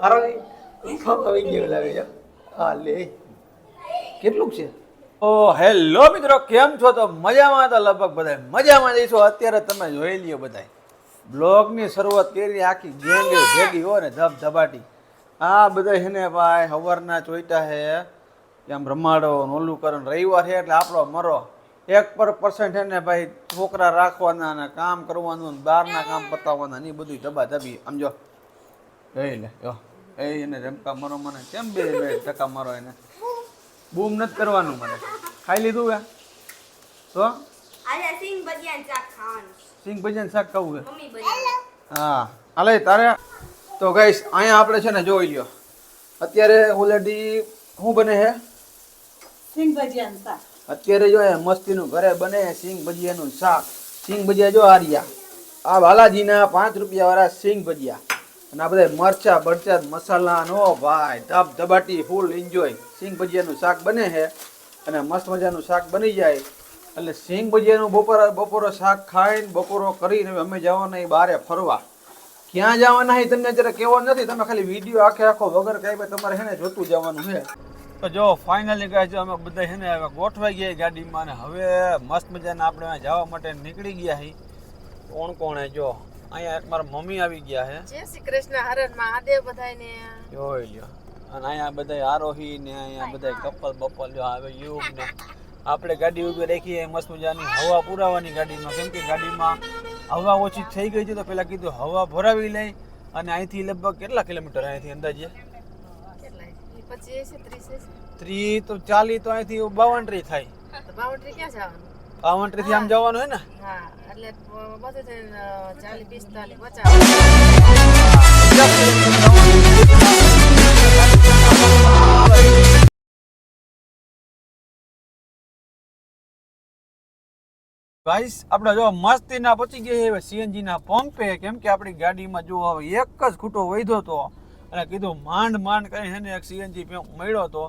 હારો આવી ગયો લાગે છે. હા લે કેટલું છે? ઓ હેલો મિત્રો, કેમ છો? તો મજામાં તો લગભગ બધા મજામાં જઈશું. અત્યારે તમે જોઈ લ્યો બધા બ્લોગની શરૂઆત કરી, આખી ગેંગ ભેગી હોય ને ધબધબાટી. આ બધા છે ને ભાઈ સવારના ચોઈટા છે આમ રમાડો ઓલું કરો. રવિવાર છે એટલે આપણો મરો 1% છે ને ભાઈ છોકરા રાખવાના ને કામ કરવાનું ને બહારના કામ પતાવવાના ને બધું ધબાધબી. આમ જો જોઈ લે જો એને રમકા મારો મને કેમ બે ટકા મારો એને બૂમ નથી કરવાનું. મને ખાઈ લીધું હે તો સિંગ ભજીયા શાક ખાવું હે. હા હાલે તારે તો ગાઈસ અહીંયા આપણે છે ને જોઈ લ્યો અત્યારે ઓલરેડી શું બને છે? સિંગ ભજીયાનું શાક. અત્યારે જો મસ્તીનું ઘરે બને સિંગ ભજીયાનું શાક. સિંગ ભજીયા જો હાર્યા આ બાલાજીના 5 રૂપિયા વાળા સિંગ ભજીયા અને આ બધા મરચા બરચા મસાલા નો ભાઈ ધબધબાટી ફૂલ એન્જોય. સિંગ ભજીયાનું શાક બને છે અને મસ્ત મજાનું શાક બની જાય એટલે સિંગ ભજીયાનું બપોરો શાક ખાઈને બપોરો કરીને અમે જવાના બહારે ફરવા. ક્યાં જવાના છે તમને અત્યારે કેવો નથી, તમે ખાલી વિડીયો આખો વગર કઈ તમારે છે ને જોતું જવાનું છે. તો જો ફાઇનલી કહે છે અમે બધા છે ને હવે ગોઠવાઈ ગયા ગાડીમાં ને હવે મસ્ત મજાના આપણે જવા માટે નીકળી ગયા છીએ. કોણ કોણ હે જો અહીંયા એક મારા મમ્મી આવી ગયા છે. જય શ્રી કૃષ્ણ, હર હર મહાદેવ બધાને. જોઈ લ્યો અને અહીંયા બધા આરોહી ને અહીંયા બધા કપલ બપલ જો આવે યુગ ને આપણે ગાડી ઊભી રાખી મસ્ત મજાની હવા પુરાવાની ગાડીમાં. કેમ કે ગાડીમાં હવા ઓછી થઈ ગઈ છે તો પેલા કીધું હવા ભરાવી લઈ. અને અહીંથી લગભગ કેટલા કિલોમીટર અહીંથી અંદાજે 30 તો 40 તો અહીંથી 52 થાય. 52 ક્યાં જવાનું? 52 થી આમ જવાનું હે ને? હા એટલે બધે થઈને 40 45 50. ગાઈસ આપણે જો મસ્તીના પહોંચી ગયા સીએનજી ના પંપે. કેમ કે આપણી ગાડીમાં જો હવે એક જ ખૂટો વધ્યો હતો અને કીધું માંડ કરીને છે ને એક સીએનજી પંપ મળ્યો હતો.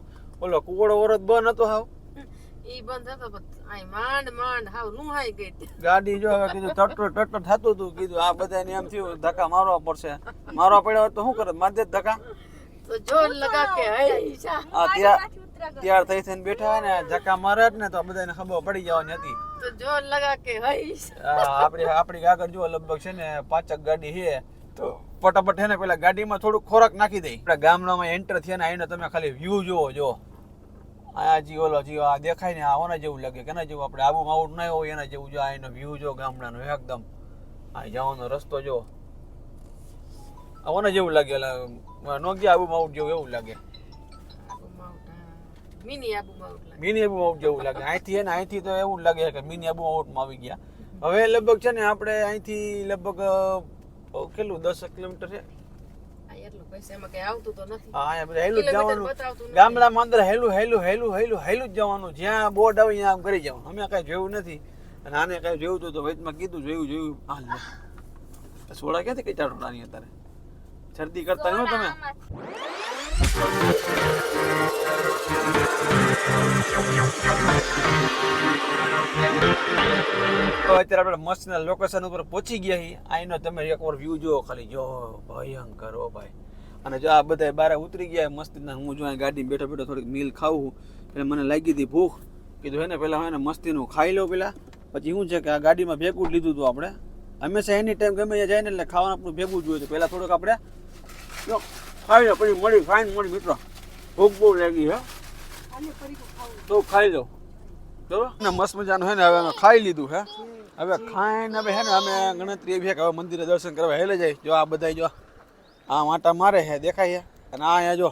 ઓલો કુવડો વરદ બંધ હતો હાવ ઈ બંધ હતો આય માંડ હાવ લુહાઈ ગઈ ગાડી. જો હવે કીધું ટટ્ટર થતું હતું. કીધું આ બધાને એમ થયું ધક્કા મારવા પડશે. મારવા પડ્યો તો શું કરે? માર દે ધક્કા તો જોર લગા કે હૈસા. આ તૈયાર થઈને બેઠા ને ધક્કા મારે જ ને તો બધાને ખબર પડી જવાની હતી. તો જોર લગા કે હૈસા. આપણી આગળ જો લગભગ છે ને 5 ગાડી છે તો ફટાફટ છે ને પેલા ગાડીમાં થોડુંક ખોરાક નાખી દઈ. આપણા ગામડામાં એન્ટર થયા ને આવીને તમે ખાલી વ્યૂ જોવો. જો આ જી ઓલો જી આ દેખાય ને આના જેવું લાગે કેના જેવું આપણે આબુ માઉન્ટ ના હોય એના જેવું. જો આ એનો વ્યૂ જો ગામડાનો એકદમ આ જવાનો રસ્તો જો આના જેવું લાગે. નો ગયા આબુ માઉન્ટ જેવું એવું લાગે. મિની આબુ માઉન્ટ જેવું લાગે. અહીંથી તો એવું લાગે કે મિની આબુ માઉન્ટમાં આવી ગયા. હવે લગભગ છે ને આપણે અહીંથી લગભગ કેટલું 10 કિલોમીટર છે. એટલું પૈસામાં કઈ આવતું તો નથી. હા અહીંયા બધા હેલું જ જવાનું. ગામડામાં અંદર હેલું જ જવાનું. જ્યાં બોર્ડ આવે ત્યાં આમ કરી જવાનું. અમે કઈ જોયું નથી અને આને કઈ જોયું તો વચમાં કીધું જોયું. હાલ સોડા ક્યાંથી કઈ ચાટોડાની અત્યારે શરદી કરતા ન તમે? તો અત્યારે આપણે મસ્ત લોકેશન ઉપર પહોંચી ગયા છીએ. આનો તમે એકવાર વ્યૂ જો ખાલી જો ભયંકર હો ભાઈ. અને જો આ બધા બારે ઉતરી ગયા મસ્તીના. હું જો ગાડી બેઠો થોડીક મિલ ખાવું એટલે મને લાગી હતી ભૂખ. કીધું હે ને પેલા હોય ને મસ્તીનું ખાઈ લો પેલા પછી શું છે કે આ ગાડીમાં ભેગું જ લીધું હતું આપણે. હંમેશા એની ટાઈમ ગમે જાય ને એટલે ખાવાનું આપણું ભેગું જ જોઈએ. પેલા થોડુંક આપણે જો ખાઈ લો પછી મળી મિત્રો. ભૂખ બહુ લાગી હે તો ખાઈ લો. ને મસ્ત મજાનું હે ને હવે અમે ખાઈ લીધું હે. હવે ખાઈને હવે હે ને અમે ગણતરી એવી છે કે હવે મંદિરે દર્શન કરવા હેલે જાય. જો આ બધા જો આ માટા મારે છે દેખાય છે. અને આ અહીંયા જો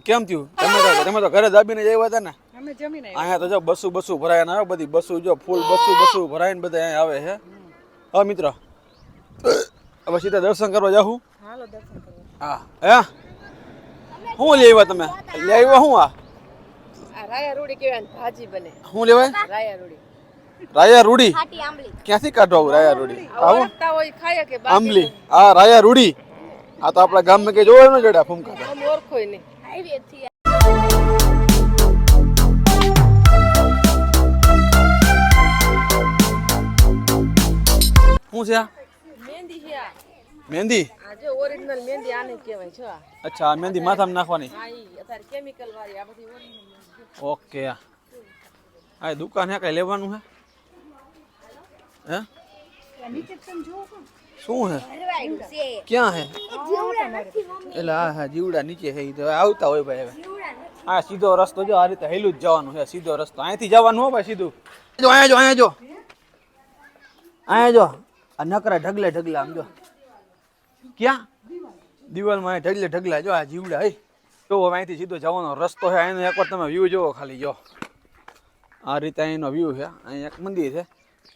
કેમ થયું તમે તો ઘરે દાબીને જ આવ્યા હતા ને? અહીંયા તો જો બસો ભરાય ને આવે બધી બસો જો ફૂલ બસો ભરાઈને બધા અહીંયા આવે છે. હવે મિત્રો હવે સીધા દર્શન કરવા જાઉં. હા હે શું લઈ આવ્યા તમે? લઈ આવ્યા શું? આ રાયા રૂડી કેવાય ભાજી બને. શું લેવાય? રાયા રૂડી ક્યાંથી કાઢો આવું? રાયા રૂડી આવું આંબલી. હા રાયા રૂડી. આ તો આપણા ગામમાં કઈ જોવા ન જડ્યા ફૂમકા ઓળખોય નહીં. શું છે? મહેંદી છે. મહેંદી આ જો ઓરિજિનલ મહેંદી આને કહેવાય છે અચ્છા આ મહેંદી માથામાં નાખવાની હા ઈ અત્યારે કેમિકલ વાળી આ બધી ઓરિજિનલ ઓકે આ દુકાન હે કઈ લેવાનું હે શું હે ક્યાં હે એટલે હા જીવડા નીચે છે ઈ તો આવતા હોય ભાઈ હવે આ સીધો રસ્તો જો આ રીતે હેલું જ જવાનું છે સીધો રસ્તો અહીંથી જવાનું હો ભાઈ સીધું જો અહીંયા જો આ નકરા ઢગલે ઢગલા આમ જો ક્યાં દિવાલમાં અહીં ઢગલે ઢગલા જો આ જીવડા હે જો હવે અહીંથી સીધો જવાનો રસ્તો છે અહીંનો એકવાર તમે વ્યૂ જોવો ખાલી જો આ રીતે અહીંનો વ્યૂ છે અહીં એક મંદિર છે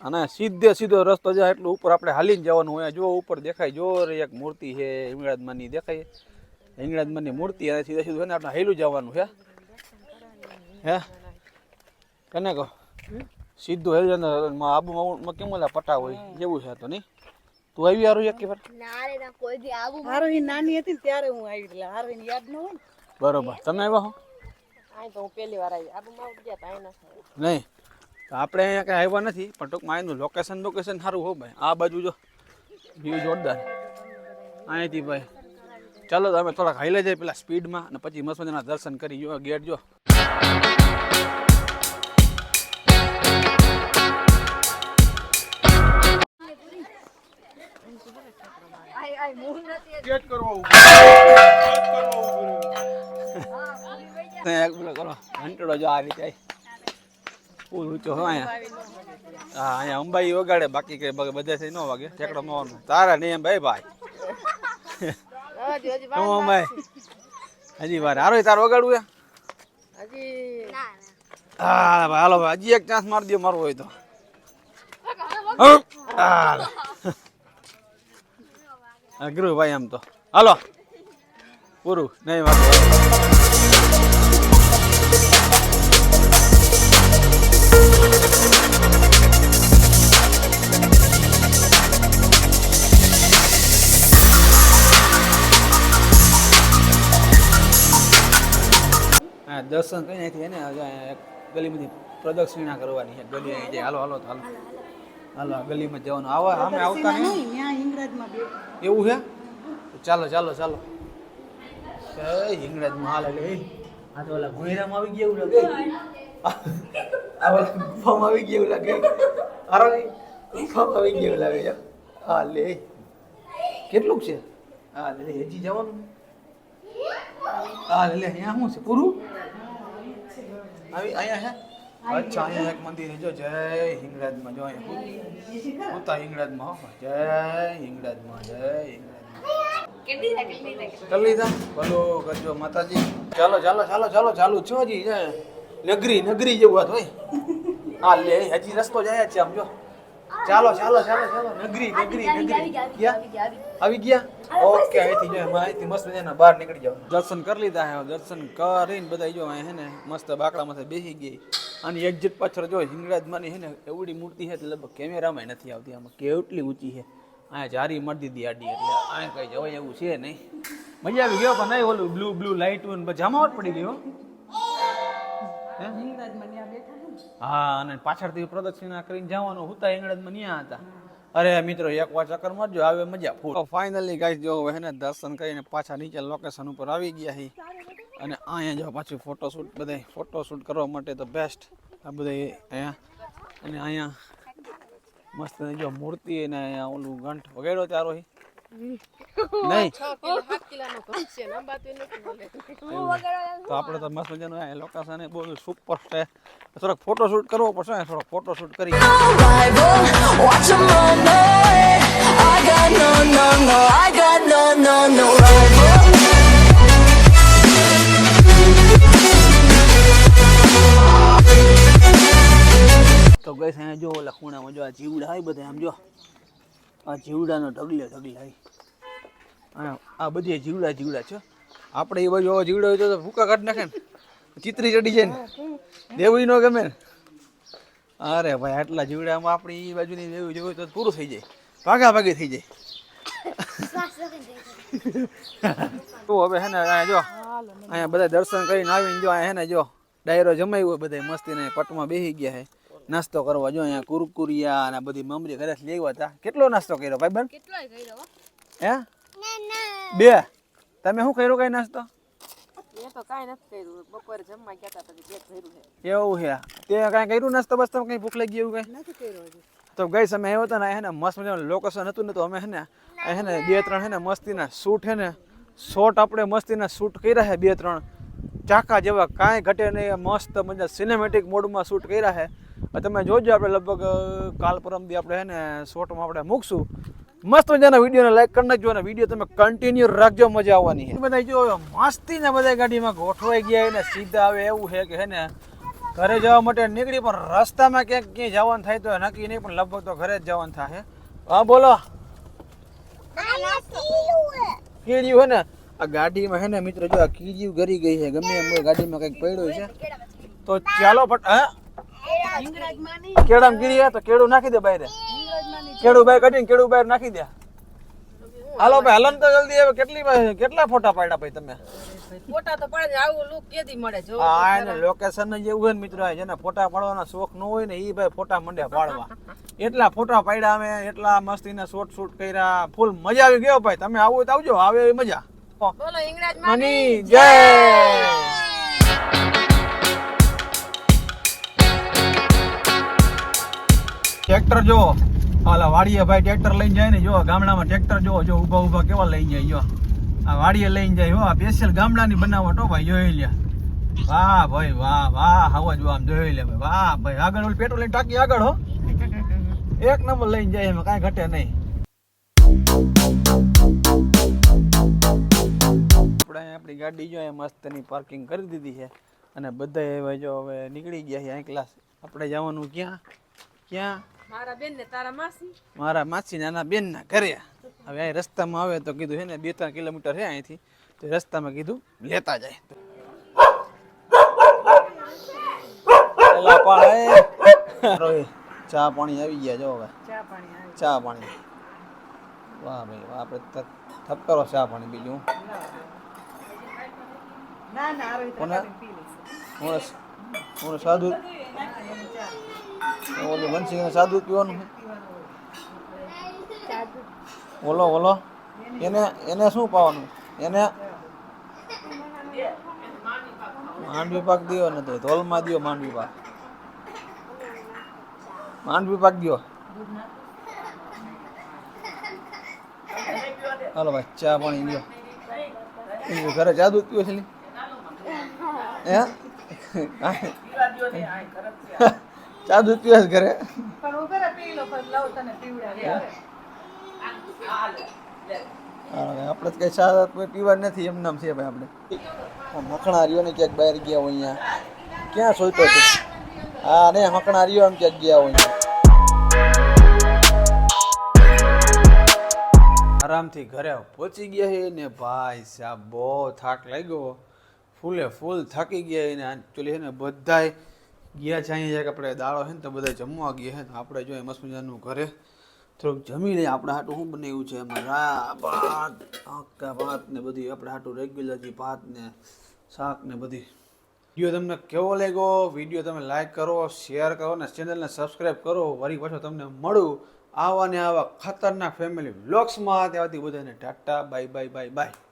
અને સીધો રસ્તો જાય એટલું ઉપર આપણે હાલીને જવાનું હોય જો ઉપર દેખાય જો એક મૂર્તિ છે હિંગળાજમાની દેખાય હિંગળાજમાની મૂર્તિ અને સીધું છે ને આપણે હાલ્યું જવાનું છે હે કને કહો સીધું હેલું આબુમાં કેમ ઓલા પટા હોય જેવું છે તો નહીં તું આવી હારું એક વાર હારોઈ નાની હતી ને ત્યારે હું આવી એટલે હારોઈ યાદ ન હોય ને બરોબર તમે આવ્યા હો આ તો હું પહેલી વાર આવી આબુમાં ગયા તા આના નહીં તો આપણે અહીંયા કાંઈ આવ્યા નથી પણ ટૂંકમાં એનું લોકેશન સારું હો ભાઈ આ બાજુ જો વ્યૂ જોરદાર અહીંથી ભાઈ ચાલો તો અમે થોડાક હાઈલે જાય પેલા સ્પીડમાં અને પછી મસ્ત મજાના દર્શન કરી જો ગેટ જો કરો ઘંટડો જો આ રીતે ફૂલ ઊંચો હોય અહીંયા હા અહીંયા અંબાઈ વગાડે બાકી કઈ બધા ન વાગે ઠેકડો ન તારા નહીં એમ ભાઈ હું અંબાઈ હજી વાર હારો તાર વગાડવું હા ભાઈ હાલો ભાઈ હજી એક ચાન્સ મારી દો મારવો હોય તો અઘરું ભાઈ આમ તો હાલો પૂરું નહીં વાત દર્શન કઈ નથી એને ગલીમાંથી પ્રદક્ષિણા કરવાની છે ગલી અહીં જાય હાલો હાલો આ ગલીમાં જવાનું આવા અમે આવતા નહીં એવું છે ચાલો હિંગળાજમાં હાલ એટલે આ તો ઓલા ભોયરામાં આવી ગયા એવું લાગે આ ઓલા ગુફામાં આવી ગયા એવું લાગે ગુફામાં આવી ગયા એવું લાગે છે હા લે કેટલું છે હા લે હજી જવાનું હા લે અહીંયા શું છે પૂરું અહીંયા છે અચ્છા અહીંયા એક મંદિર જો જય હિંગળાજમાં જો અહીંયા ઉતા હિંગળાજમાં જય હિંગળાજમાં કરી લીધા ભલો કરજો માતાજી ચાલો છો હજી નગરી જેવું વાત હોય હા લે હજી રસ્તો જાય છે આમ જો ચાલો નગરી આવી ગયા ઓકે અહીંથી મસ્ત મજાના બહાર નીકળી જાવ દર્શન કરી લીધા હે દર્શન કરીને બધા જો હે ને મસ્ત બાકડા માથે બેસી ગઈ અને એક્ઝેક્ટ પાછળ જો હિંગળાજમાંની હે ને એવડી મૂર્તિ છે લગભગ કેમેરામાં નથી આવતી આમાં કેટલી ઊંચી છે અહીંયા જારી મારી દીધી આડી એટલે અહીંયા કઈ જવાય એવું છે નહીં મજા આવી ગયો પણ નહીં ઓલું બ્લુ લાઇટ જામાવટ પડી ગયો હા અને પાછળથી પ્રદક્ષિણા કરીને જવાનું હુતા હિંગળાજમાં ન્યા હતા અરે મિત્રો એક વાર ચક્કર મારજો આવે મજા ફૂલ ફાઇનલી ગાઈસ જો હે ને દર્શન કરીને પાછા નીચે લોકેશન ઉપર આવી ગયા હી અને અહીંયા જો પાછું ફોટોશૂટ કરવા માટે તો બેસ્ટ આ બધા અહીંયા અને અહીંયા મસ્ત જો મૂર્તિ ને અહીંયા ઓલું ઘંટ વગાડ્યો તારો હી નહીં 6 કિલો 7 કિલોનો ઘંટ છે નંબાતું નથી બોલે તો આપણે તો મસ્ત મજાનું આ લોકેશન બહુ સુપર છે થોડોક ફોટોશૂટ કરવો પડશે ને થોડોક ફોટોશૂટ કરી તો ગઈ અહીંયા જો ઓલા ખૂણામાં જો આ જીવડા હોય બધા આમ જો આ જીવડાનો ઢગલે આ બધી જીવડા છે આપણે એ બાજુ જીવડો હોય તો ભૂકા કાઢી નાખે ને ચિત્રી ચડી જાય ને દેવું ન ગમે ને અરે ભાઈ આટલા જીવડામાં આપણે એ બાજુની દેવું જોયું તો પૂરું થઈ જાય ભાગી થઈ જાય તો હવે હે ને અહીંયા જો અહીંયા બધા દર્શન કરીને આવીને જો અહીંયા હે ને જો ડાયરો જમાવ્યો બધા મસ્તીને પટમાં બેસી ગયા હે નાસ્તો કરવા જો અહીંયા કુરકુરિયા અને બધી મમરી ઘરે લેવા હતા કેટલો નાસ્તો કર્યો ભાઈ બન હે બે તમે શું કર્યું કઈ નાસ્તો એ તો કાંઈ નથી કર્યું બપોરે જમવા ગયા હતા પછી પેટ ભર્યું છે એવું છે તે કાંઈ કર્યું નાસ્તો બસ તમે કઈ ભૂખ લાગી એવું કઈ નથી કર્યો હજી તો ગઈ અમે આવ્યો હતા ને હે ને મસ્ત મજાનું લોકેશન હતું ને તો અમે હે ને બે ત્રણ હે ને મસ્તીના શૂટ હે ને શોટ આપણે મસ્તીના શૂટ કર્યા છે બે ત્રણ ચાકા જેવા કાંઈ ઘટે નહીં મસ્ત મજા સિનેમેટિક મોડમાં શૂટ કર્યા છે તમે જોજો આપણે લગભગ કાલ પરમથી આપણે હે ને શોર્ટમાં આપણે મૂકશું મસ્ત મજાના વિડીયોને લાઈક કરી નાખજો અને વિડીયો તમે કન્ટિન્યુ રાખજો મજા આવવાની છે બધા જો મસ્તીને બધા ગાડીમાં ગોઠવાઈ ગયા એને સીધા આવે એવું છે કે હે ને ઘરે જવા માટે નીકળી પણ રસ્તામાં ક્યાંક ક્યાંય જવાનું થાય તો નક્કી નહીં પણ લગભગ તો ઘરે જ જવાનું થાય હા બોલો કીડિયું હે ને આ ગાડીમાં હે ને મિત્રો જો આ કીડિયું ગરી ગઈ છે ગમે એમ ગાડીમાં કંઈક પડ્યું છે તો ચાલો કેળામાં કીડી તો કેળું નાખી દે બહાર કેળું બહાર કાઢીને કેળું બહાર નાખી દે હાલો ભાઈ હલન તો જલ્દી હવે કેટલા ફોટા પાડ્યા ભાઈ તમે ફોટા તો પડે આવું લુક કેદી મળે જો હા એને લોકેશન જ એવું હોય ને મિત્રો જેને ફોટા પાડવાના શોખ ન હોય ને એ ભાઈ ફોટા મંડ્યા પાડવા એટલા ફોટા પાડ્યા અમે એટલા મસ્તીના શૂટ કર્યા ફૂલ મજા આવી ગયો ભાઈ તમે આવો તો આવજો આવે એવી મજા બોલો ઇંગરાજ મની જય ટ્રેક્ટર જો હાલા વાડીએ ભાઈ ટ્રેક્ટર લઈને જાય ને જો ગામડામાં ટ્રેક્ટર જો ઊભા ઊભા કેવા લઈ જાય જો આ વાડીએ લઈને જાય હો આ સ્પેશિયલ ગામડાની બનાવટ હો ભાઈ જોઈ લે વાહ ભાઈ વાહ વાહ હવા જો આમ જોઈ લે ભાઈ વાહ ભાઈ આગળ ઓલી પેટ્રોલ લઈને ટાંકી આગળ હો એક નંબર લઈને જાય એમાં કાંઈ ઘટે નહીં આપણે આપણી ગાડી જો મસ્તની પાર્કિંગ કરી દીધી છે અને બધા હવે જો હવે નીકળી ગયા છે અહીં ક્લાસ આપણે જવાનું ક્યાં મારા બેન ને તારા માસી મારા માસી નાના બેન ના ઘરે હવે અહીં રસ્તામાં આવે તો કીધું છે ને 2-3 કિલોમીટર છે અહીંથી તો રસ્તામાં કીધું લેતા જાય ચા પાણી આવી ગયા જો હવે ચા પાણી વાહ ભાઈ વાહ આપણે થપકારો ચા પાણી બીજું હું સાદુ ઓલું બંસી સાદુ પીવાનું ઓલો એને શું પાવાનું એને માંડવી પાક દો ને તો ધોલમાં દો માંડવી પાક દો હાલો ભાઈ ચા પાણી દો ઘરે ચા દૂધ પીવો છે ચા દૂધ પીવે ઘરે આપણે કઈ ચા પીવા નથી એમ નામ છે ભાઈ આપણે મખણા રહ્યો ને ક્યાંક બહાર ગયા હોય અહીંયા ક્યાં સોચતો હતો હા ને મખણા રહ્યો એમ ક્યાંક ગયા હોય આરામથી ઘરે પહોંચી ગયા છે ને ભાઈ સાહેબ બહુ થાક લાગ્યો ફૂલે ફૂલ થાકી ગયા ને એકચ્યુઅલી છે ને બધાય ગયા છે અહીંયા આપણે દાળો છે ને તો બધા જમવા ગયા છે તો આપણે જોઈએ મસ્ત મજાનું ઘરે થોડુંક જમી લઈએ આપણે હાટું શું બનાવ્યું છે એમાં ભાત આખા ભાત ને બધી આપણે હાટું રેગ્યુલર જે ભાત ને શાક ને બધી વિડીયો તમને કેવો લાગ્યો વિડીયો તમે લાઈક કરો શેર કરો ને ચેનલને સબસ્ક્રાઈબ કરો વળી પાછો તમને મળું આવા ને આવા ખતરનાક ફેમિલી વ્લોગ્સમાં ત્યાંથી બધાને Tata bye bye bye bye